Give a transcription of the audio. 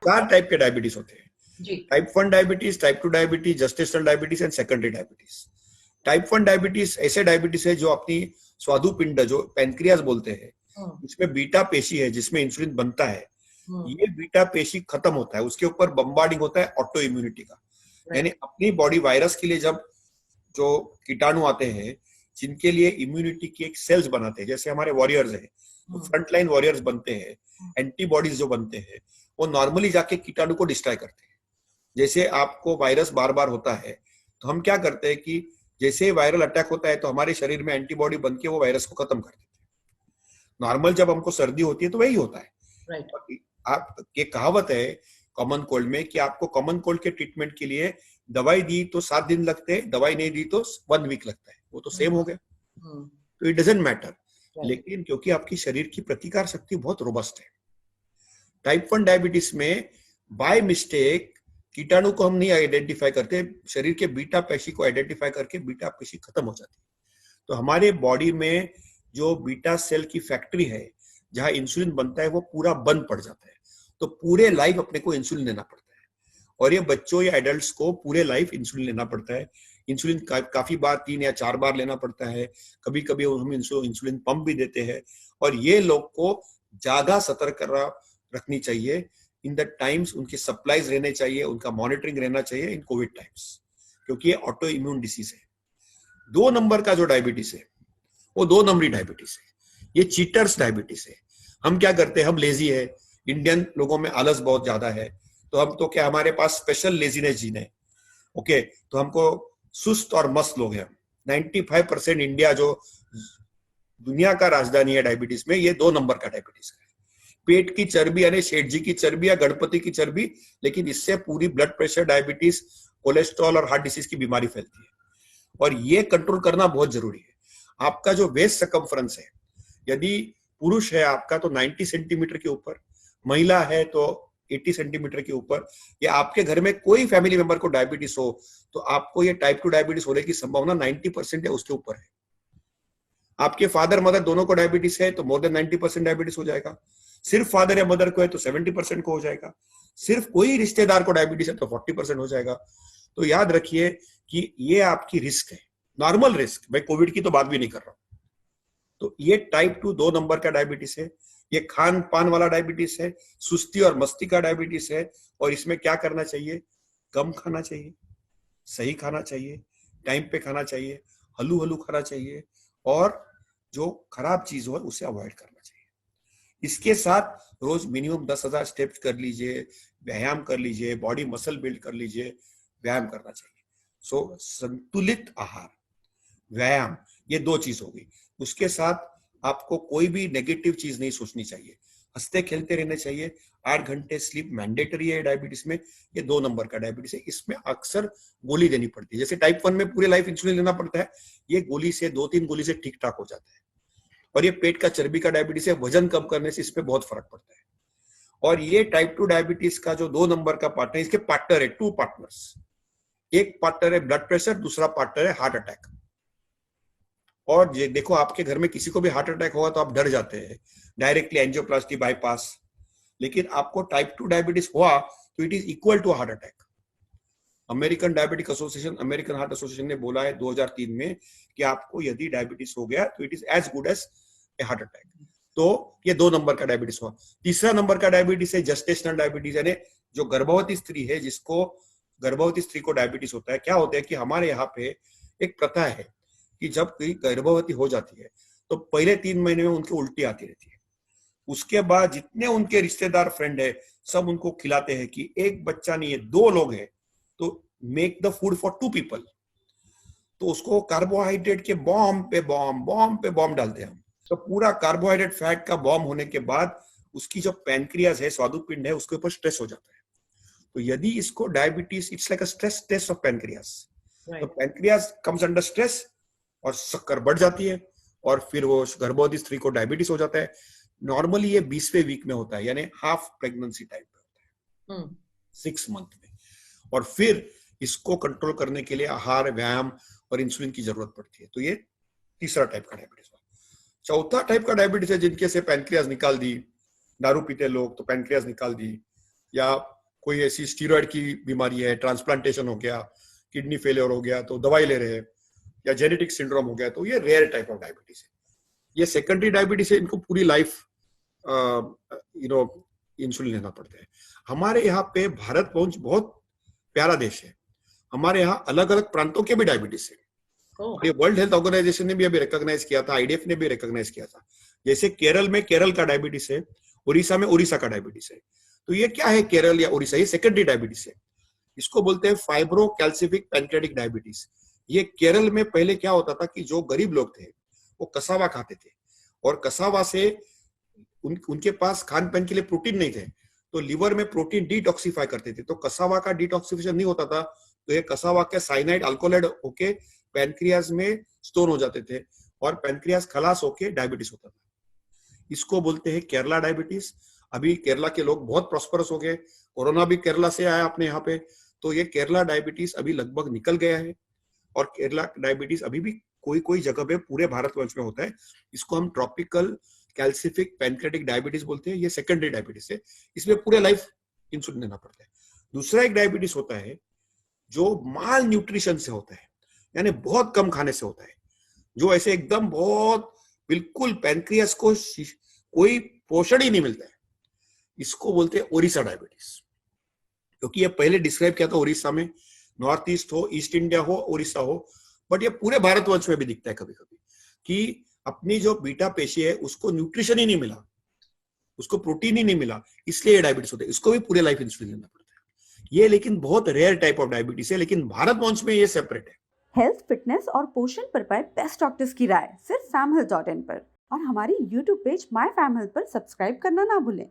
4 type के diabetes होते हैं जी। Type 1 diabetes, type 2 diabetes, gestational diabetes and secondary diabetes. Type 1 diabetes ऐसे डायबिटीज है जो अपनी स्वादुपिंड जो पैनक्रियाज बोलते हैं इसमें बीटा पेशी है जिसमें इंसुलिन बनता है, ये बीटा पेशी खत्म होता है, उसके ऊपर बम्बार्डिंग होता है ऑटो इम्यूनिटी का, यानी अपनी बॉडी वायरस के लिए जब जो कीटाणु आते हैं जिनके लिए इम्यूनिटी की एक सेल्स बनाते हैं, जैसे हमारे वॉरियर्स हैं, तो फ्रंटलाइन वॉरियर्स बनते हैं, एंटीबॉडीज जो बनते हैं वो नॉर्मली जाके कीटाणु को डिस्ट्रॉय करते हैं। जैसे आपको वायरस बार बार होता है तो हम क्या करते हैं कि जैसे वायरल अटैक होता है तो हमारे शरीर में एंटीबॉडी बन के वो वायरस को खत्म कर देते हैं। नॉर्मल जब हमको सर्दी होती है तो वही होता है। राइट। आप ये कहावत है कॉमन कोल्ड में कि आपको कॉमन कोल्ड के ट्रीटमेंट के लिए दवाई दी तो 7 दिन लगते हैं, दवाई नहीं दी तो 1 वीक लगता है, वो तो सेम हो गया। तो इट डजंट मैटर, लेकिन क्योंकि आपकी शरीर की प्रतिकार शक्ति बहुत रोबस्ट है। टाइप 1 डायबिटीज में बाय मिस्टेक कीटाणु को हम नहीं आइडेंटिफाई करते, शरीर के बीटा पेशी को आइडेंटिफाई करके बीटा पेशी खत्म हो जाती है। तो हमारे बॉडी में जो बीटा सेल की फैक्ट्री है जहां इंसुलिन बनता है वो पूरा बंद पड़ जाता है, तो पूरे लाइफ अपने को इंसुलिन लेना पड़ता है। और ये बच्चों या एडल्ट्स को पूरे लाइफ इंसुलिन लेना पड़ता है। इंसुलिन काफी बार 3 या 4 बार लेना पड़ता है, कभी कभी हम इंसुलिन पंप भी देते हैं। और ये लोग को ज्यादा सतर्क रखनी चाहिए इन द टाइम्स, उनके सप्लाईज रहने चाहिए, उनका मॉनिटरिंग रहना चाहिए इन कोविड टाइम्स, क्योंकि ये ऑटो इम्यून डिसीज है। 2 नंबर का जो डायबिटीज है वो 2 नंबरी डायबिटीज है, ये चीटर्स डायबिटीज है। हम क्या करते हैं, हम लेजी है, इंडियन लोगों में आलस बहुत ज्यादा है, तो हम तो क्या हमारे पास स्पेशल लेजीनेस जीन है, ओके, तो हमको सुस्त और मस्त लोग हैं। 95% इंडिया जो दुनिया का राजधानी है डायबिटीज में, ये 2 नंबर का डायबिटीज है। पेट की चर्बी यानी शेठ जी की चर्बी या गणपति की चर्बी, लेकिन इससे पूरी ब्लड प्रेशर, डायबिटीज, कोलेस्ट्रॉल और हार्ट डिसीज की बीमारी फैलती है। और ये कंट्रोल करना बहुत जरूरी है। आपका जो वेस्ट सकम्फ्रेंस है, यदि पुरुष है आपका तो 90 सेंटीमीटर के ऊपर, महिला है तो 80 सेंटीमीटर के ऊपर, या आपके घर में कोई फैमिली मेंबर को डायबिटीज हो तो आपको ये टाइप 2 डायबिटीज होने की संभावना 90% है, उसके ऊपर है। आपके फादर मदर दोनों को डायबिटीज है तो मोर देन 90% डायबिटीज हो जाएगा। सिर्फ फादर या मदर को है तो 70% को हो जाएगा। सिर्फ कोई रिश्तेदार को डायबिटीज है तो 40% हो जाएगा। तो याद रखिए कि ये आपकी रिस्क है, नॉर्मल रिस्क, मैं कोविड की तो बात भी नहीं कर रहा हूं। तो ये टाइप 2 2 नंबर का डायबिटीज है, ये खान पान वाला डायबिटीज है, सुस्ती और मस्ती का डायबिटीज है। और इसमें क्या करना चाहिए, कम खाना चाहिए, सही खाना चाहिए, टाइम पे खाना चाहिए, हलू हलू खाना चाहिए, और जो खराब चीज हो उसे अवॉइड करना चाहिए। इसके साथ रोज मिनिमम 10,000 स्टेप्स कर लीजिए, व्यायाम कर लीजिए, बॉडी मसल बिल्ड कर लीजिए, व्यायाम करना चाहिए। सो संतुलित आहार, व्यायाम, ये 2 चीज हो गई। उसके साथ आपको कोई भी नेगेटिव चीज नहीं सोचनी चाहिए, हंसते खेलते रहने चाहिए। 8 घंटे स्लीप मैंडेटरी है डायबिटीज में। ये 2 नंबर का डायबिटीज है, इसमें अक्सर गोली देनी पड़ती है। जैसे टाइप 1 में पूरे लाइफ इंसुलिन लेना पड़ता है, ये गोली से 2-3 गोली से ठीक ठाक हो जाता है। और ये पेट का चर्बी का डायबिटीज है, वजन कम करने से इस पे बहुत फर्क पड़ता है। और ये टाइप 2 डायबिटीज का जो 2 नंबर का पार्टनर, इसके पार्टनर है 2 पार्टनर्स, एक पार्टनर है ब्लड प्रेशर, दूसरा पार्टनर है हार्ट अटैक। और ये देखो, आपके घर में किसी को भी हार्ट अटैक होगा तो आप डर जाते हैं, डायरेक्टली एंजियोप्लास्टी, बाईपास। लेकिन आपको टाइप 2 डायबिटीज हुआ तो it is equal to heart attack. American diabetic association, American heart association ने बोला है 2003 में कि आपको यदि डायबिटीज हो गया तो it is as good as a heart attack. तो ये 2 नंबर का डायबिटीज हुआ। तीसरा नंबर का डायबिटीज है जेस्टेशनल डायबिटीज, यानी जो गर्भवती स्त्री है, जिसको गर्भवती स्त्री को डायबिटीज होता है। क्या होता है कि हमारे यहाँ पे एक प्रथा है कि जब कोई गर्भवती हो जाती है तो पहले 3 महीने में उनकी उल्टी आती रहती है। उसके बाद जितने उनके रिश्तेदार, फ्रेंड है, सब उनको खिलाते हैं कि एक बच्चा नहीं है, 2 लोग हैं तो make the food for 2 people. तो उसको कार्बोहाइड्रेट के बॉम्ब पे बॉम्ब डालते हैं हम। तो पूरा कार्बोहाइड्रेट फैट का बॉम्ब होने के बाद उसकी जो पैनक्रियाज है, स्वादुपिंड है, उसके ऊपर स्ट्रेस हो जाता है। तो यदि इसको diabetes, it's like a stress test of pancreas. तो पैनक्रियाज कम्स अंडर स्ट्रेस और शक्कर बढ़ जाती है, और फिर वो गर्भवती स्त्री को डायबिटीज हो जाता है। नॉर्मली ये 20वें वीक में होता है, यानी हाफ प्रेगनेंसी टाइप में होता है, 6 मंथ में। और फिर इसको कंट्रोल करने के लिए आहार, व्यायाम और इंसुलिन की जरूरत पड़ती है। तो ये तीसरा टाइप का डायबिटीज हुआ। चौथा टाइप का डायबिटीज है जिनके से पैनक्रियाज निकाल दी, दारू पीते लोग तो पैनक्रियाज निकाल दी, या कोई ऐसी स्टीरॉयड की बीमारी है, ट्रांसप्लांटेशन हो गया, किडनी फेलियर हो गया तो दवाई ले रहे हैं, या जेनेटिक सिंड्रोम हो गया, तो ये रेयर टाइप ऑफ डायबिटीज है। ये सेकेंडरी डायबिटीज है, इनको पूरी लाइफ इंसुलिन लेना पड़ता है। हमारे यहाँ पे भारत बहुत प्यारा देश है। हमारे यहाँ अलग अलग प्रांतों के भी डायबिटीज है। ये वर्ल्ड हेल्थ ऑर्गेनाइजेशन ने भी अभी रिकॉग्नाइज किया था, आईडीएफ ने भी रिकॉग्नाइज किया था। जैसे केरल में केरल का डायबिटीज है, उड़ीसा में उड़ीसा का डायबिटीज है। तो ये क्या है केरल या उड़ीसा? ये सेकेंडरी डायबिटीज है। इसको बोलते हैं फाइब्रो कैल्सिफिक पैनक्रेटिक डायबिटीज। ये केरल में पहले क्या होता था कि जो गरीब लोग थे वो कसावा खाते थे, और कसावा से उनके पास खान पान के लिए प्रोटीन नहीं थे, तो लिवर में प्रोटीन डिटॉक्सिफाई करते थे। तो कसावा का डिटॉक्सिफिकेशन नहीं होता था, तो ये कसावा के साइनाइड अल्कोहलाइड होके पैनक्रियाज में स्टोर हो जाते थे, और पैनक्रियाज खलास होके डायबिटीज होता था। इसको बोलते हैं केरला डायबिटीज। अभी केरला के लोग बहुत प्रॉस्परस हो गए, कोरोना भी केरला से आया अपने यहाँ पे, तो ये केरला डायबिटीज अभी लगभग निकल गया है। और केरला डायबिटीज अभी भी कोई कोई जगह पे पूरे भारतवर्ष में होता है। इसको हम ट्रॉपिकल कैल्सिफिक पैनक्रेटिक डायबिटीज बोलते हैं। ये सेकेंडरी डायबिटीज है, इसमें पूरे लाइफ इंसुलिन लेना पड़ता है। दूसरा एक डायबिटीज होता है जो माल न्यूट्रिशन से होता है, यानी बहुत कम खाने से होता है, जो ऐसे एकदम बहुत बिल्कुल पैनक्रियास को कोई पोषण ही नहीं मिलता है। इसको बोलते हैं ओडिशा डायबिटीज, क्योंकि ये पहले डिस्क्राइब किया था उड़ीसा में, नॉर्थ ईस्ट हो, ईस्ट इंडिया हो, उड़ीसा हो, बट ये पूरे भारतवर्ष में भी दिखता है कभी कभी कि अपनी जो बीटा पेशी है उसको न्यूट्रिशन ही नहीं मिला, उसको प्रोटीन ही नहीं मिला, इसलिए ये डायबिटीज होता है। इसको भी पूरे लाइफ इंसुलिन लेना पड़ता है। ये लेकिन बहुत रेयर टाइप ऑफ डायबिटीज है, लेकिन भारतवर्ष में ये सेपरेट है। हेल्थ, फिटनेस और पोषण पर पाए बेस्ट डॉक्टर्स की राय सिर्फ famhealth.in पर, और हमारी YouTube page my fam health पर सब्सक्राइब करना ना भूलें।